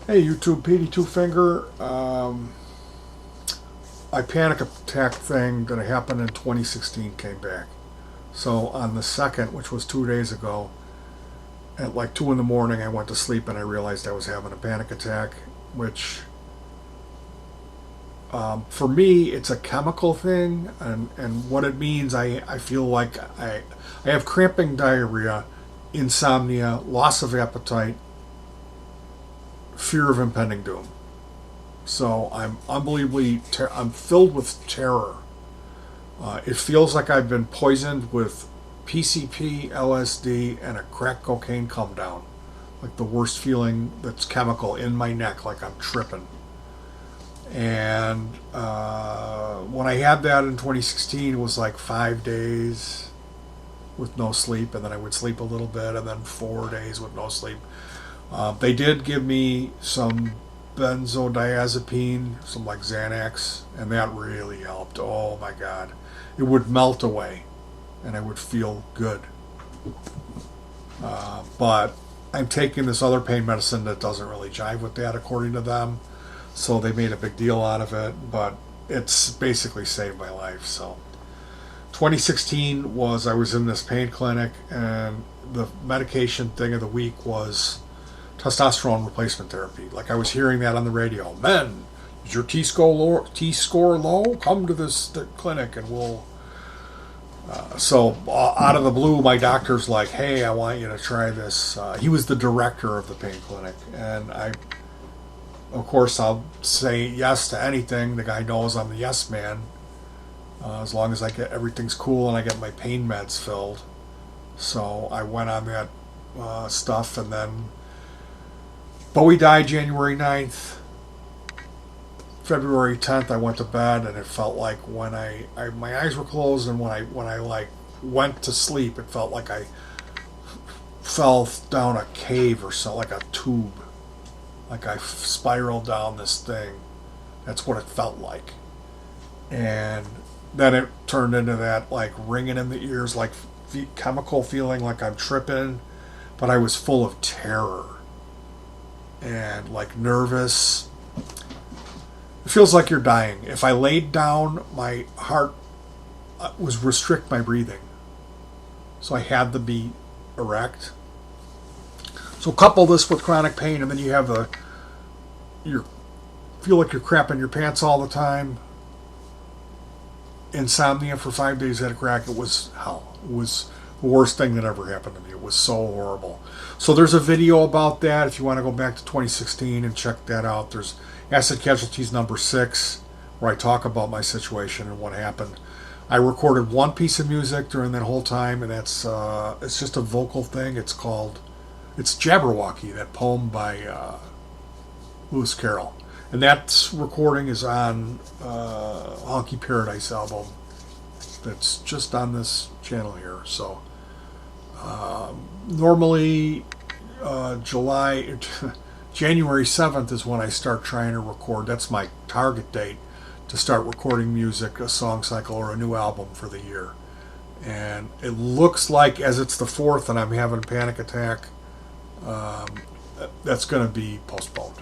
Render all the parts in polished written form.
Hey YouTube, petey twofinger. My panic attack thing that happened in 2016 came back. So on the second, which was 2 days ago, at like 2 in the morning, I went to sleep and I realized I was having a panic attack. Which for me, it's a chemical thing, and what it means, I feel like I have cramping diarrhea, insomnia, loss of appetite, fear of impending doom. So I'm I'm filled with terror. It feels like I've been poisoned with PCP, LSD, and a crack cocaine come down. Like the worst feeling that's chemical in my neck, like I'm tripping. And when I had that in 2016, it was like 5 days with no sleep, and then I would sleep a little bit, and then 4 days with no sleep. They did give me some benzodiazepine, some like Xanax, and that really helped. Oh my God. It would melt away and I would feel good. But I'm taking this other pain medicine that doesn't really jive with that, according to them. So they made a big deal out of it, but it's basically saved my life. So 2016 was, I was in this pain clinic, and the medication thing of the week was testosterone replacement therapy. Like I was hearing that on the radio. Men, is your T score low? Come to this clinic and we'll. So out of the blue, my doctor's like, "Hey, I want you to try this." He was the director of the pain clinic, and of course, I'll say yes to anything. The guy knows I'm the yes man, as long as I get everything's cool and I get my pain meds filled. So I went on that stuff, and then Bowie died January 9th. February 10th, I went to bed, and it felt like when my eyes were closed, and when I like went to sleep, it felt like I fell down a cave or so, like a tube, like I spiraled down this thing. That's what it felt like, and then it turned into that like ringing in the ears, like chemical feeling, like I'm tripping, but I was full of terror and like nervous. It feels like you're dying. If I laid down, my heart was restrict my breathing, so I had to be erect. So couple this with chronic pain, and then you have you feel like you're crapping your pants all the time. Insomnia for 5 days at a crack. It was hell. It was the worst thing that ever happened to me. It was so horrible. So there's a video about that if you want to go back to 2016 and check that out. There's Acid Casualties number 6, where I talk about my situation and what happened. I recorded one piece of music during that whole time, and that's it's just a vocal thing. It's Jabberwocky, that poem by Lewis Carroll, and that recording is on Honky Paradise album. That's just on this channel here. So normally July. January 7th is when I start trying to record. That's my target date to start recording music, a song cycle, or a new album for the year. And it looks like, as it's the 4th and I'm having a panic attack, that's going to be postponed.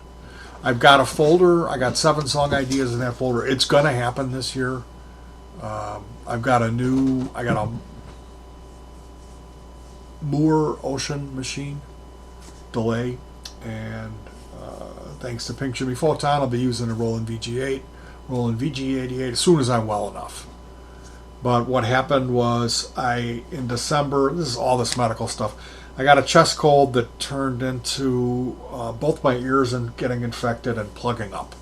I've got a folder. I got 7 song ideas in that folder. It's going to happen this year. I got a Moore Ocean machine delay, and thanks to Pink Jimmy Photon, I'll be using a Roland VG88 as soon as I'm well enough. But what happened was, in December, this is all this medical stuff, I got a chest cold that turned into both my ears and getting infected and plugging up.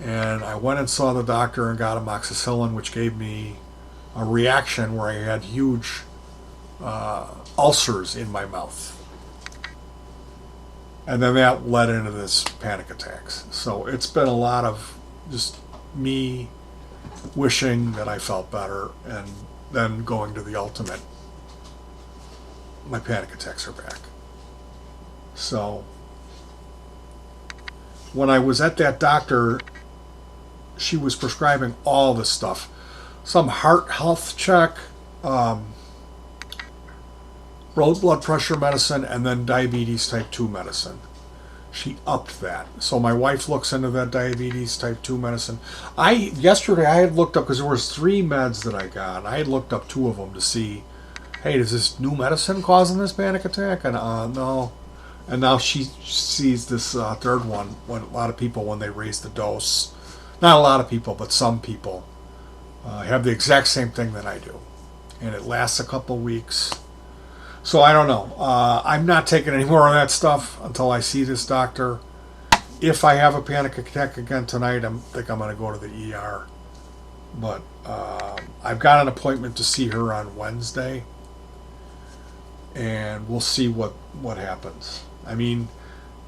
And I went and saw the doctor and got amoxicillin, which gave me a reaction where I had huge ulcers in my mouth. And then that led into this panic attacks. So it's been a lot of just me wishing that I felt better, and then going to the ultimate. My panic attacks are back. So when I was at that doctor, she was prescribing all this stuff. Some heart health check, blood pressure medicine, and then diabetes type 2 medicine. She upped that. So my wife looks into that diabetes type 2 medicine. Yesterday I had looked up, because there was 3 meds that I got. I had looked up 2 of them to see, hey, is this new medicine causing this panic attack? And no. And now she sees this third one, when a lot of people, when they raise the dose, not a lot of people, but some people have the exact same thing that I do. And it lasts a couple weeks. So I don't know. I'm not taking any more of that stuff until I see this doctor. If I have a panic attack again tonight, I think I'm going to go to the ER. But I've got an appointment to see her on Wednesday. And we'll see what happens. I mean,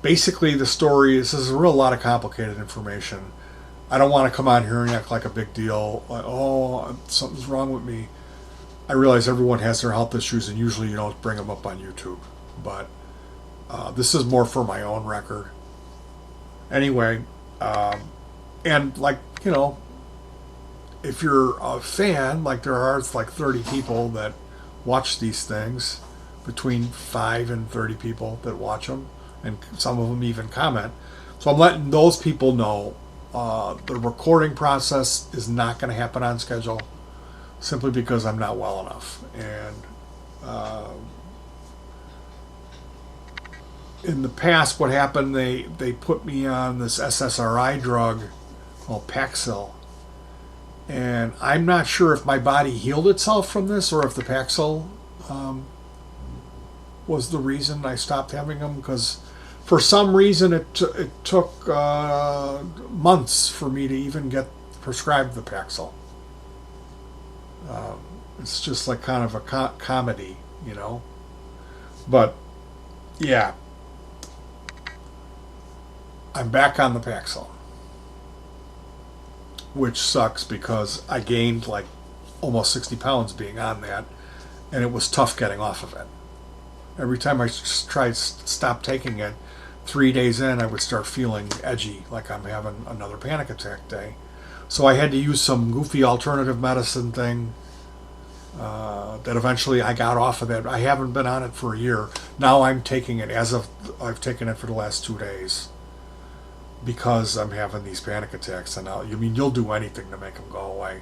basically the story is, this is a real lot of complicated information. I don't want to come on here and act like a big deal. Like, oh, something's wrong with me. I realize everyone has their health issues, and usually you don't bring them up on YouTube. But this is more for my own record. Anyway, and like, if you're a fan, like there are like 30 people that watch these things, between 5 and 30 people that watch them, and some of them even comment. So I'm letting those people know the recording process is not going to happen on schedule, simply because I'm not well enough. And in the past, what happened, they put me on this SSRI drug called Paxil. And I'm not sure if my body healed itself from this, or if the Paxil was the reason I stopped having them, because for some reason it took months for me to even get prescribed the Paxil. It's just like kind of a comedy, But yeah, I'm back on the Paxil, which sucks because I gained like almost 60 pounds being on that, and it was tough getting off of it. Every time I tried to stop taking it, 3 days in, I would start feeling edgy, like I'm having another panic attack day. So I had to use some goofy alternative medicine thing that eventually I got off of it. I haven't been on it for a year. Now I'm taking it I've taken it for the last 2 days, because I'm having these panic attacks. And you'll do anything to make them go away.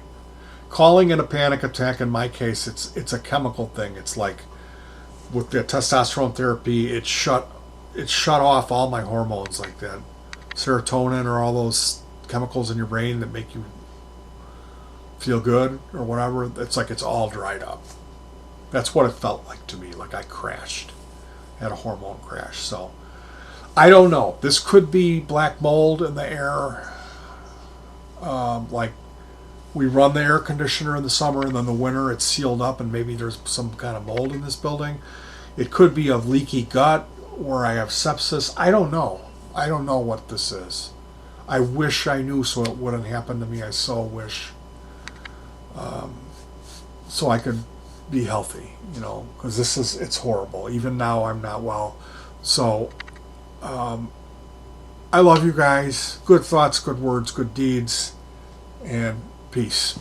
Calling it a panic attack, in my case, it's a chemical thing. It's like, with the testosterone therapy, it shut off all my hormones, like that serotonin, or all those chemicals in your brain that make you feel good or whatever. It's like it's all dried up. That's what it felt like to me, like I crashed, had a hormone crash. So I don't know. This could be black mold in the air. Like, we run the air conditioner in the summer, and then the winter it's sealed up, and maybe there's some kind of mold in this building. It could be a leaky gut, or I have sepsis. I don't know. I don't know what this is. I wish I knew, so it wouldn't happen to me. I so wish. So I could be healthy, because it's horrible. Even now I'm not well. So I love you guys. Good thoughts, good words, good deeds, and peace.